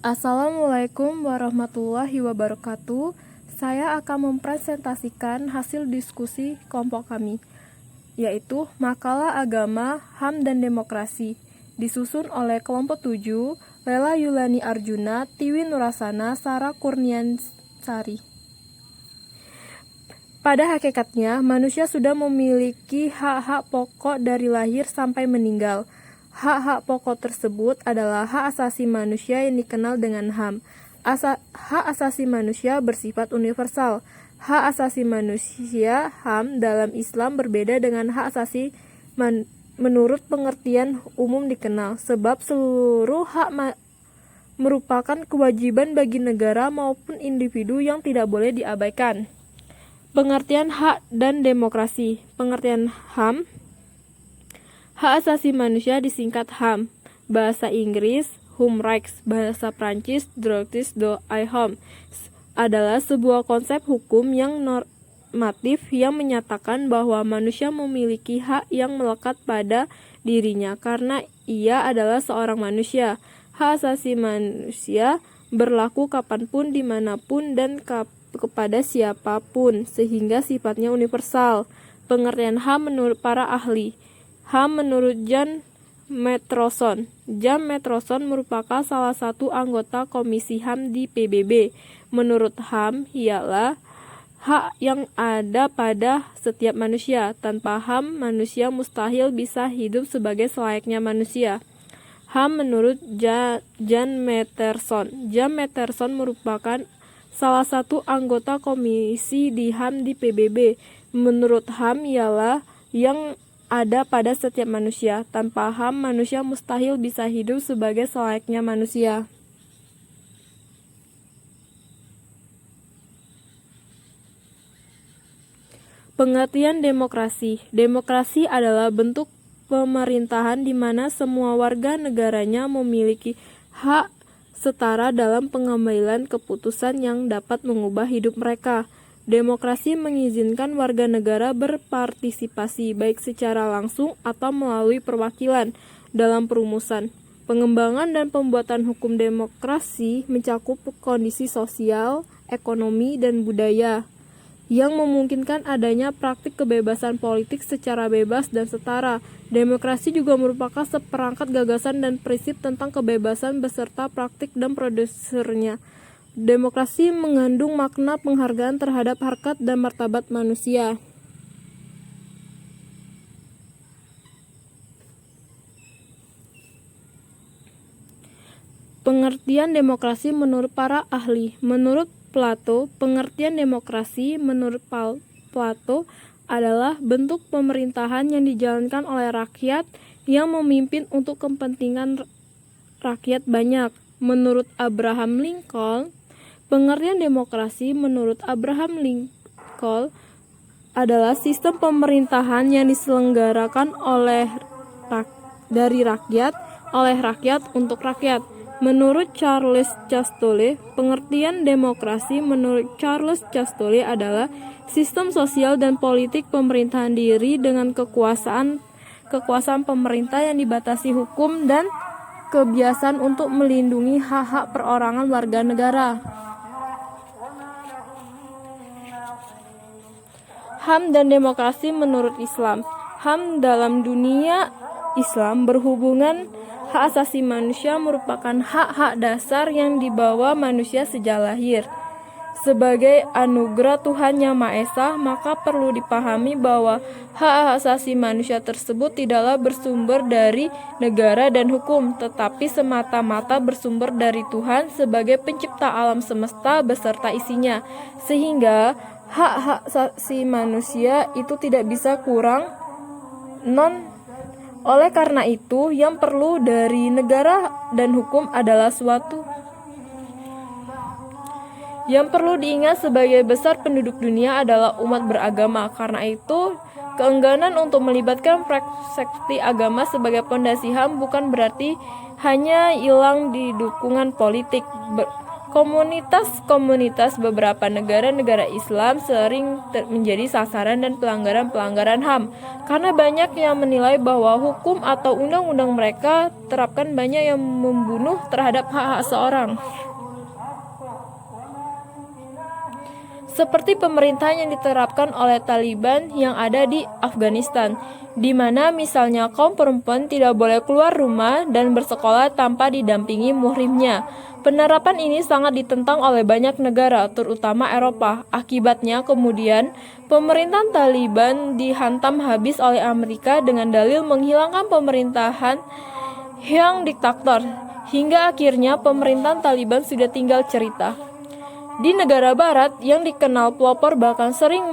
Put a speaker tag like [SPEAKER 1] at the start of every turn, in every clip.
[SPEAKER 1] Assalamualaikum warahmatullahi wabarakatuh. Saya akan mempresentasikan hasil diskusi kelompok kami, yaitu Makalah Agama, HAM dan Demokrasi, disusun oleh kelompok 7, Lela Yulani Arjuna, Tiwi Nurasana, Sarah Kurniansari. Pada hakikatnya, manusia sudah memiliki hak-hak pokok dari lahir sampai meninggal. Hak-hak pokok tersebut adalah hak asasi manusia yang dikenal dengan HAM. Hak asasi manusia bersifat universal. Hak asasi manusia HAM dalam Islam berbeda dengan hak asasi menurut pengertian umum dikenal, sebab seluruh hak merupakan kewajiban bagi negara maupun individu yang tidak boleh diabaikan. Pengertian hak dan demokrasi. Pengertian HAM. Hak asasi manusia disingkat HAM. Bahasa Inggris, Human Rights. Bahasa Prancis, Droits de l'homme. Adalah sebuah konsep hukum yang normatif yang menyatakan bahwa manusia memiliki hak yang melekat pada dirinya karena ia adalah seorang manusia. Hak asasi manusia berlaku kapanpun, dimanapun, dan kepada siapapun, sehingga sifatnya universal. Pengertian HAM menurut para ahli. HAM menurut Jan Metroson. Jan Metroson merupakan salah satu anggota Komisi HAM di PBB. Menurut HAM, ialah hak yang ada pada setiap manusia. Tanpa HAM, manusia mustahil bisa hidup sebagai selayaknya manusia. HAM menurut Jan Meterson. Jan Meterson merupakan salah satu anggota komisi di HAM di PBB. Menurut HAM ialah yang ada pada setiap manusia. Tanpa HAM, manusia mustahil bisa hidup sebagai selayaknya manusia. Pengertian demokrasi. Demokrasi adalah bentuk pemerintahan di mana semua warga negaranya memiliki hak setara dalam pengambilan keputusan yang dapat mengubah hidup mereka. Demokrasi mengizinkan warga negara berpartisipasi baik secara langsung atau melalui perwakilan dalam perumusan. Pengembangan dan pembuatan hukum demokrasi mencakup kondisi sosial, ekonomi, dan budaya yang memungkinkan adanya praktik kebebasan politik secara bebas dan setara. Demokrasi juga merupakan seperangkat gagasan dan prinsip tentang kebebasan beserta praktik dan prosedurnya. Demokrasi mengandung makna penghargaan terhadap harkat dan martabat manusia. Pengertian demokrasi menurut para ahli. Menurut Plato, pengertian demokrasi menurut Plato adalah bentuk pemerintahan yang dijalankan oleh rakyat yang memimpin untuk kepentingan rakyat banyak. Menurut Abraham Lincoln, pengertian demokrasi menurut Abraham Lincoln adalah sistem pemerintahan yang diselenggarakan dari rakyat, oleh rakyat, untuk rakyat. Menurut Charles Chastolle, pengertian demokrasi menurut Charles Chastolle adalah sistem sosial dan politik pemerintahan diri dengan kekuasaan pemerintah yang dibatasi hukum dan kebiasaan untuk melindungi hak-hak perorangan warga negara. HAM dan demokrasi menurut Islam. HAM dalam dunia Islam berhubungan hak asasi manusia merupakan hak-hak dasar yang dibawa manusia sejak lahir. Sebagai anugerah Tuhan Yang Maha Esa, maka perlu dipahami bahwa hak asasi manusia tersebut tidaklah bersumber dari negara dan hukum, tetapi semata-mata bersumber dari Tuhan sebagai pencipta alam semesta beserta isinya. Sehingga hak asasi manusia itu tidak bisa kurang oleh karena itu, yang perlu dari negara dan hukum adalah suatu yang perlu diingat sebagai besar penduduk dunia adalah umat beragama. Karena itu, keengganan untuk melibatkan persepsi agama sebagai pondasi HAM bukan berarti hanya hilang di dukungan politik. Komunitas-komunitas beberapa negara-negara Islam sering menjadi sasaran dan pelanggaran-pelanggaran HAM karena banyak yang menilai bahwa hukum atau undang-undang mereka terapkan banyak yang membunuh terhadap hak-hak seorang. Seperti pemerintahan yang diterapkan oleh Taliban yang ada di Afghanistan, di mana misalnya kaum perempuan tidak boleh keluar rumah dan bersekolah tanpa didampingi muhrimnya. Penerapan ini sangat ditentang oleh banyak negara, terutama Eropa. Akibatnya kemudian, pemerintahan Taliban dihantam habis oleh Amerika dengan dalil menghilangkan pemerintahan yang diktator. Hingga akhirnya pemerintahan Taliban sudah tinggal cerita. Di negara barat yang dikenal pelopor bahkan sering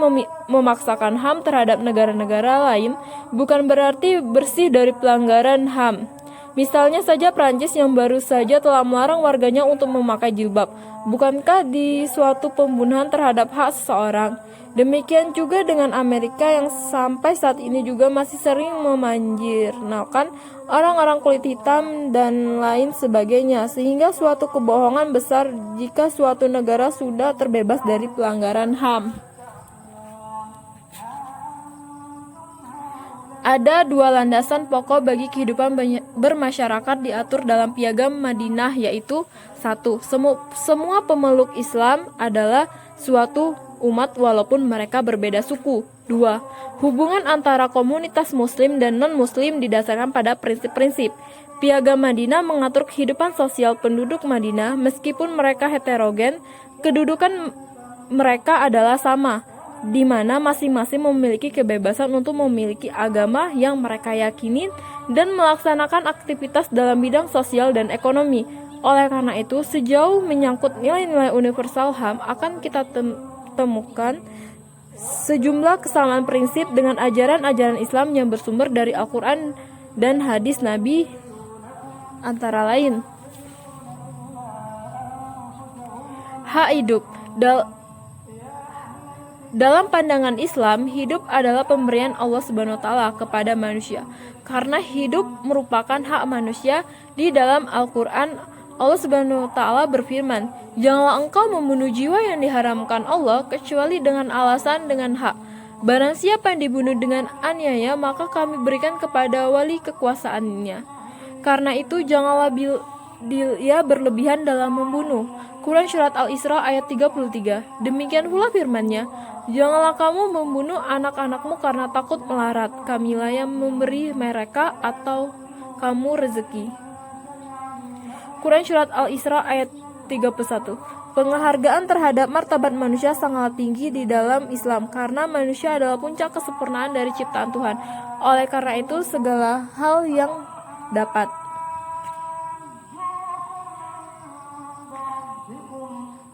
[SPEAKER 1] memaksakan HAM terhadap negara-negara lain, bukan berarti bersih dari pelanggaran HAM. Misalnya saja Prancis yang baru saja telah melarang warganya untuk memakai jilbab. Bukankah di suatu pembunuhan terhadap hak seseorang? Demikian juga dengan Amerika yang sampai saat ini juga masih sering memanjirkan orang-orang kulit hitam dan lain sebagainya, sehingga suatu kebohongan besar jika suatu negara sudah terbebas dari pelanggaran HAM. Ada dua landasan pokok bagi kehidupan bermasyarakat diatur dalam Piagam Madinah, yaitu 1. Semua pemeluk Islam adalah suatu umat walaupun mereka berbeda suku. 2. Hubungan antara komunitas muslim dan non-muslim didasarkan pada prinsip-prinsip. Piagam Madinah mengatur kehidupan sosial penduduk Madinah meskipun mereka heterogen, kedudukan mereka adalah sama, di mana masing-masing memiliki kebebasan untuk memiliki agama yang mereka yakini dan melaksanakan aktivitas dalam bidang sosial dan ekonomi. Oleh karena itu, sejauh menyangkut nilai-nilai universal HAM, akan kita temukan sejumlah kesamaan prinsip dengan ajaran-ajaran Islam yang bersumber dari Al-Quran dan hadis Nabi, antara lain hak hidup. Dalam pandangan Islam, hidup adalah pemberian Allah Subhanahu wa taala kepada manusia. Karena hidup merupakan hak manusia, di dalam Al-Qur'an Allah Subhanahu wa taala berfirman, "Janganlah engkau membunuh jiwa yang diharamkan Allah kecuali dengan alasan dengan hak. Barang siapa yang dibunuh dengan aniaya, maka kami berikan kepada wali kekuasaannya. Karena itu janganlah dia berlebihan dalam membunuh." Quran Surat Al-Isra ayat 33. Demikian pula firman-Nya, "Janganlah kamu membunuh anak-anakmu karena takut melarat. Kamilah yang memberi mereka atau kamu rezeki." Quran Surat Al-Isra ayat 31. Penghargaan terhadap martabat manusia sangat tinggi di dalam Islam karena manusia adalah puncak kesempurnaan dari ciptaan Tuhan. Oleh karena itu segala hal yang dapat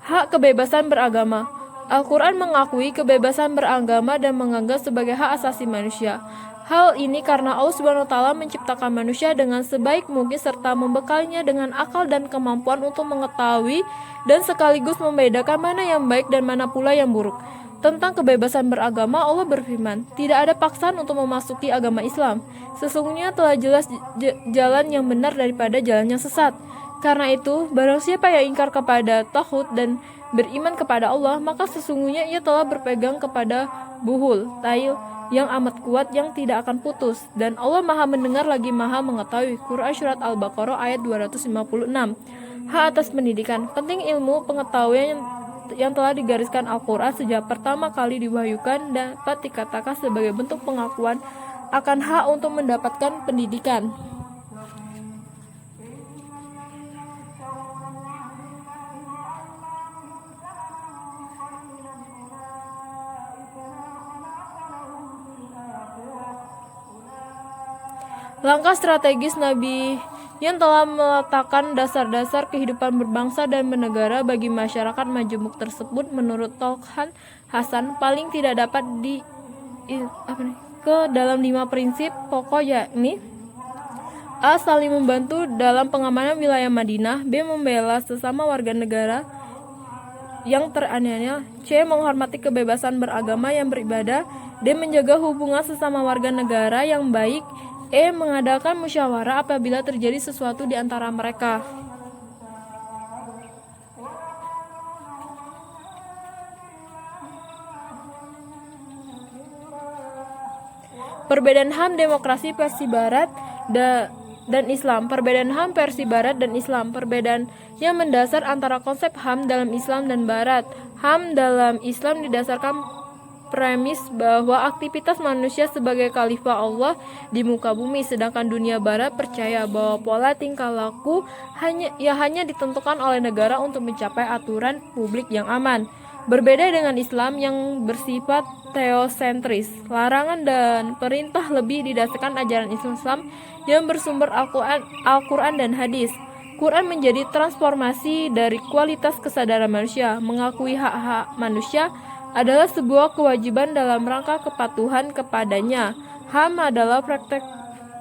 [SPEAKER 1] hak kebebasan beragama. Al-Quran mengakui kebebasan beragama dan menganggap sebagai hak asasi manusia. Hal ini karena Allah Subhanahu wa taala menciptakan manusia dengan sebaik mungkin serta membekalinya dengan akal dan kemampuan untuk mengetahui dan sekaligus membedakan mana yang baik dan mana pula yang buruk. Tentang kebebasan beragama, Allah berfirman, "Tidak ada paksaan untuk memasuki agama Islam. Sesungguhnya telah jelas jalan yang benar daripada jalan yang sesat." Karena itu, barang siapa yang ingkar kepada Taghut dan beriman kepada Allah, maka sesungguhnya ia telah berpegang kepada buhul, tail yang amat kuat yang tidak akan putus. Dan Allah Maha mendengar lagi Maha mengetahui. Quran Surat Al-Baqarah ayat 256. Hak atas pendidikan. Penting ilmu pengetahuan yang telah digariskan Al-Quran sejak pertama kali diwahyukan dapat dikatakan sebagai bentuk pengakuan akan hak untuk mendapatkan pendidikan. Langkah strategis Nabi yang telah meletakkan dasar-dasar kehidupan berbangsa dan bernegara bagi masyarakat majemuk tersebut menurut Tolkhan Hasan paling tidak dapat ke dalam 5 prinsip pokok, yakni A. Saling membantu dalam pengamanan wilayah Madinah. B. Membela sesama warga negara yang teraniaya. C. Menghormati kebebasan beragama yang beribadah. D. Menjaga hubungan sesama warga negara yang baik. E. Mengadakan musyawarah apabila terjadi sesuatu di antara mereka. Perbedaan HAM demokrasi versi Barat dan Islam. Perbedaan HAM versi Barat dan Islam. Perbedaan yang mendasar antara konsep HAM dalam Islam dan Barat. HAM dalam Islam didasarkan premis bahwa aktivitas manusia sebagai khalifah Allah di muka bumi, sedangkan dunia Barat percaya bahwa pola tingkah laku hanya ditentukan oleh negara untuk mencapai aturan publik yang aman. Berbeda dengan Islam yang bersifat teosentris, larangan dan perintah lebih didasarkan ajaran Islam yang bersumber Al-Quran dan hadis. Quran menjadi transformasi dari kualitas kesadaran manusia. Mengakui hak-hak manusia adalah sebuah kewajiban dalam rangka kepatuhan kepadanya. HAM adalah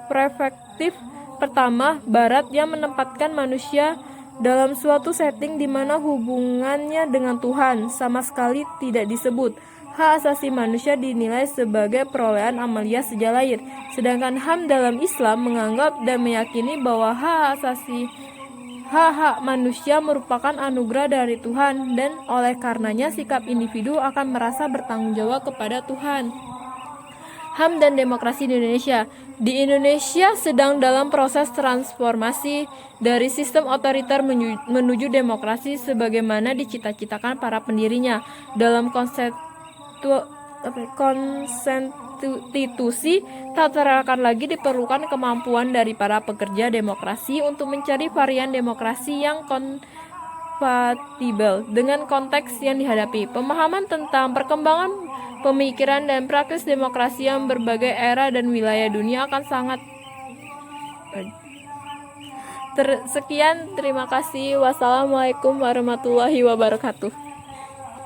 [SPEAKER 1] perspektif pertama Barat yang menempatkan manusia dalam suatu setting di mana hubungannya dengan Tuhan sama sekali tidak disebut. Hak asasi manusia dinilai sebagai perolehan amalia sejak lahir, sedangkan HAM dalam Islam menganggap dan meyakini bahwa hak-hak manusia merupakan anugerah dari Tuhan dan oleh karenanya sikap individu akan merasa bertanggung jawab kepada Tuhan. HAM dan demokrasi di Indonesia. Di Indonesia sedang dalam proses transformasi dari sistem otoriter menuju demokrasi sebagaimana dicita-citakan para pendirinya. Dalam konstitusi tak terelakkan lagi diperlukan kemampuan dari para pekerja demokrasi untuk mencari varian demokrasi yang kompatibel dengan konteks yang dihadapi. Pemahaman tentang perkembangan pemikiran dan praktis demokrasi yang berbagai era dan wilayah dunia akan sangat sekian, terima kasih. Wassalamualaikum warahmatullahi wabarakatuh.